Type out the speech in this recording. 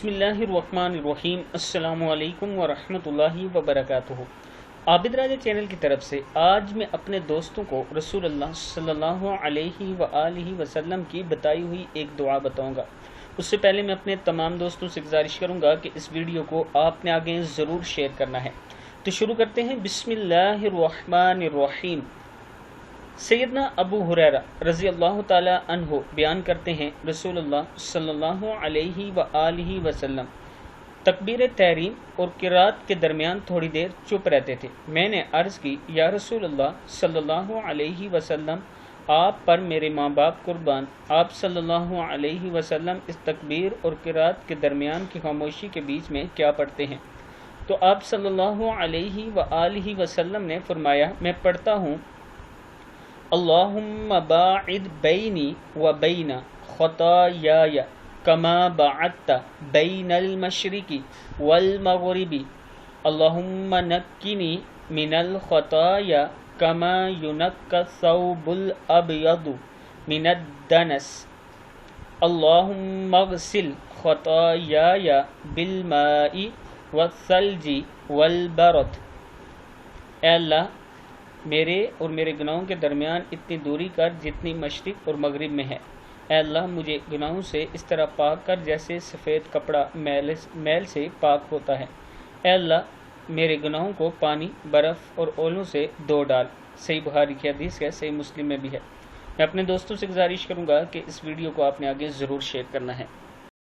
बिस्मिल्लाहिर्रहमानिर्रहीम। अस्सलामु अलैकुम वरहमतुल्लाहि वबरकातुहू। आबिद राजा चैनल की तरफ से आज मैं अपने दोस्तों को रसूलुल्लाह सल्लल्लाहु अलैहि वआलिहि वसल्लम की बताई हुई एक दुआ बताऊंगा। उससे पहले मैं अपने तमाम दोस्तों से गुजारिश करूंगा कि इस वीडियो को आपने आगे ज़रूर शेयर करना है। तो शुरू करते हैं। बिस्मिल्लाहिर्रहमानिर्रहीम। सैयदना अबू हुरैरा रज़ी अल्लाह ताला अन्हो बयान करते हैं, रसूलुल्लाह सल्लल्लाहु अलैहि वआलिहि वसल्लम तकबीर तहरीम और किरात के दरमियान थोड़ी देर चुप रहते थे। मैंने अर्ज़ की, या रसूलुल्लाह सल्लल्लाहु अलैहि वसल्लम, आप पर मेरे माँ बाप कुर्बान, आप सल्लल्लाहु अलैहि वसल्लम इस तकबीर और किरात के दरमियान की खामोशी के बीच में क्या पढ़ते हैं? तो आप सल्लल्लाहु अलैहि वआलिहि वसल्लम ने फरमाया, मैं पढ़ता हूँ, अल्लाहुम्मा बाइद बैनी व बैना खतायाया कमा बाअत्ता बैनल मशरिकी वल मगरिबी, अल्लाहुम्मा नक्किनी मिनल खताया कमा युनक्का सौबुल अबयदु मिनद दनस, अल्लाहुम्मा अग़सिल खतायाया बिल माई वस्सल्जी वल बरद। ऐ अल्लाह, मेरे और मेरे गुनाहों के दरमियान इतनी दूरी कर जितनी मशरिक और मगरिब में है। ऐ अल्लाह, मुझे गुनाहों से इस तरह पाक कर जैसे सफ़ेद कपड़ा मैल से पाक होता है। ऐ अल्लाह, मेरे गुनाहों को पानी, बर्फ़ और ओलों से धो डाल। सही बुखारी की हदीस है, सही मुस्लिम में भी है। मैं अपने दोस्तों से गुजारिश करूँगा कि इस वीडियो को आपने आगे ज़रूर शेयर करना है।